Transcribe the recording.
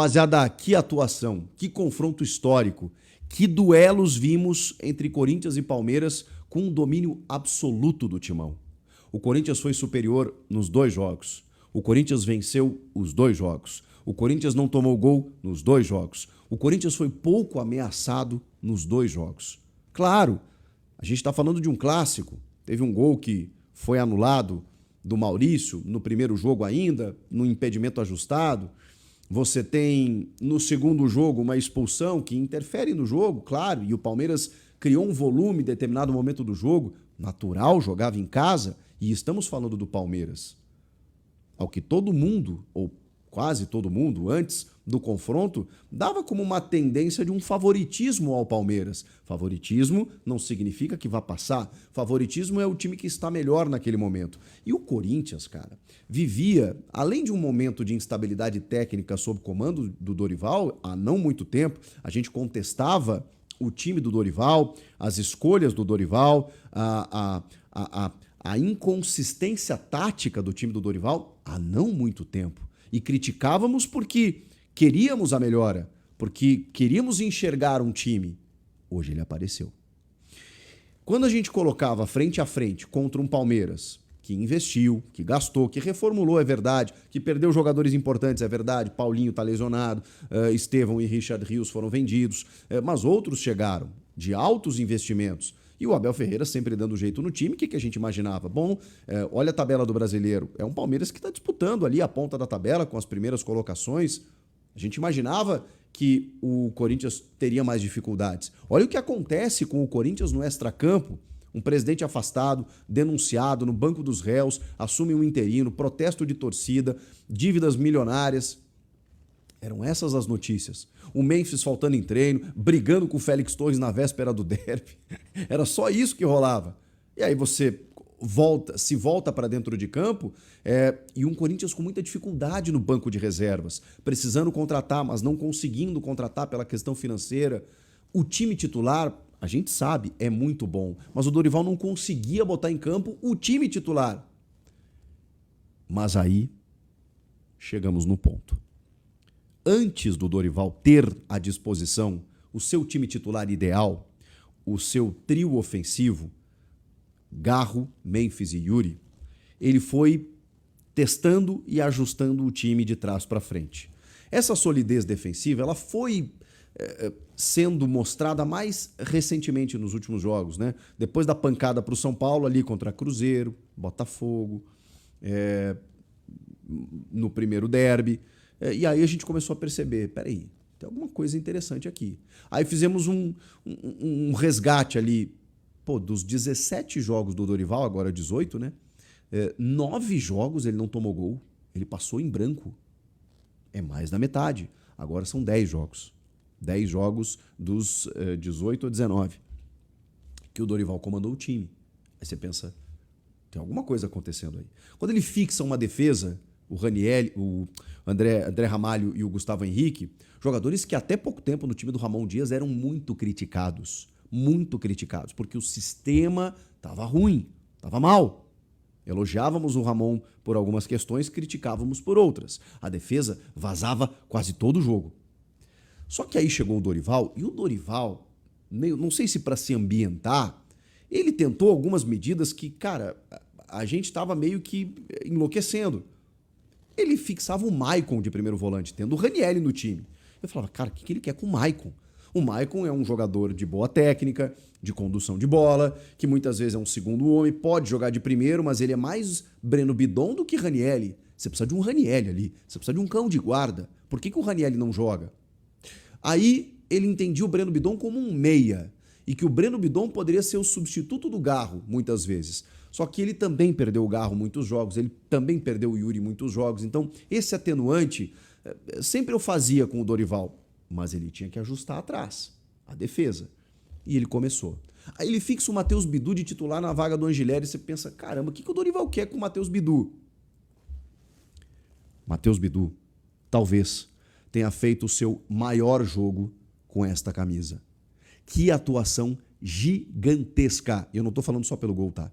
Rapaziada, que atuação, que confronto histórico, que duelos vimos entre Corinthians e Palmeiras com um domínio absoluto do Timão. O Corinthians foi superior nos dois jogos. O Corinthians venceu os dois jogos. O Corinthians não tomou gol nos dois jogos. O Corinthians foi pouco ameaçado nos dois jogos. Claro, a gente está falando de um clássico. Teve um gol que foi anulado do Maurício no primeiro jogo ainda, no impedimento ajustado. Você tem no segundo jogo uma expulsão que interfere no jogo, claro, e o Palmeiras criou um volume em determinado momento do jogo, natural, jogava em casa, e estamos falando do Palmeiras. Ao que todo mundo, ou quase todo mundo, antes do confronto, dava como uma tendência de um favoritismo ao Palmeiras. Favoritismo não significa que vá passar. Favoritismo é o time que está melhor naquele momento. E o Corinthians, cara, vivia, além de um momento de instabilidade técnica sob comando do Dorival, há não muito tempo, a gente contestava o time do Dorival, as escolhas do Dorival, a inconsistência tática do time do Dorival há não muito tempo. E criticávamos porque queríamos a melhora, porque queríamos enxergar um time. Hoje ele apareceu. Quando a gente colocava frente a frente contra um Palmeiras que investiu, que gastou, que reformulou, é verdade, que perdeu jogadores importantes, é verdade, Paulinho está lesionado, Estevão e Richard Rios foram vendidos, mas outros chegaram de altos investimentos. E o Abel Ferreira sempre dando jeito no time. O que a gente imaginava? Bom, olha a tabela do Brasileiro. É um Palmeiras que está disputando ali a ponta da tabela com as primeiras colocações. A gente imaginava que o Corinthians teria mais dificuldades. Olha o que acontece com o Corinthians no extracampo. Um presidente afastado, denunciado no banco dos réus, assume um interino, protesto de torcida, dívidas milionárias. Eram essas as notícias. O Memphis faltando em treino, brigando com o Félix Torres na véspera do derby. Era só isso que rolava. E aí você se volta para dentro de campo e um Corinthians com muita dificuldade no banco de reservas, precisando contratar, mas não conseguindo contratar pela questão financeira. O time titular, a gente sabe, é muito bom, mas o Dorival não conseguia botar em campo o time titular. Mas aí chegamos no ponto. Antes do Dorival ter à disposição o seu time titular ideal, o seu trio ofensivo, Garro, Memphis e Yuri, ele foi testando e ajustando o time de trás para frente. Essa solidez defensiva ela foi sendo mostrada mais recentemente nos últimos jogos, né? Depois da pancada para o São Paulo ali contra Cruzeiro, Botafogo, no primeiro derby. E aí a gente começou a perceber, peraí, tem alguma coisa interessante aqui. Aí fizemos um resgate ali, dos 17 jogos do Dorival, agora 18, né? 9 jogos ele não tomou gol, ele passou em branco. É mais da metade. Agora são 10 jogos. 10 jogos dos 18 a 19 que o Dorival comandou o time. Aí você pensa, tem alguma coisa acontecendo aí. Quando ele fixa uma defesa, o Ranieri, o André Ramalho e o Gustavo Henrique, jogadores que até pouco tempo no time do Ramon Dias eram muito criticados, porque o sistema estava ruim, estava mal. Elogiávamos o Ramon por algumas questões, criticávamos por outras. A defesa vazava quase todo o jogo. Só que aí chegou o Dorival, e o Dorival, não sei se para se ambientar, ele tentou algumas medidas que, cara, a gente estava meio que enlouquecendo. Ele fixava o Maicon de primeiro volante, tendo o Ranieri no time. Eu falava, cara, o que ele quer com o Maicon? O Maicon é um jogador de boa técnica, de condução de bola, que muitas vezes é um segundo homem, pode jogar de primeiro, mas ele é mais Breno Bidon do que Ranieri. Você precisa de um Ranieri ali, você precisa de um cão de guarda. Por que o Ranieri não joga? Aí ele entendia o Breno Bidon como um meia, e que o Breno Bidon poderia ser o substituto do Garro, muitas vezes. Só que ele também perdeu o Garro muitos jogos, ele também perdeu o Yuri muitos jogos. Então, esse atenuante sempre eu fazia com o Dorival, mas ele tinha que ajustar atrás, a defesa. E ele começou. Aí ele fixa o Matheus Bidu de titular na vaga do Angileri e você pensa, caramba, o que o Dorival quer com o Matheus Bidu? Matheus Bidu, talvez, tenha feito o seu maior jogo com esta camisa. Que atuação gigantesca. Eu não estou falando só pelo gol, tá?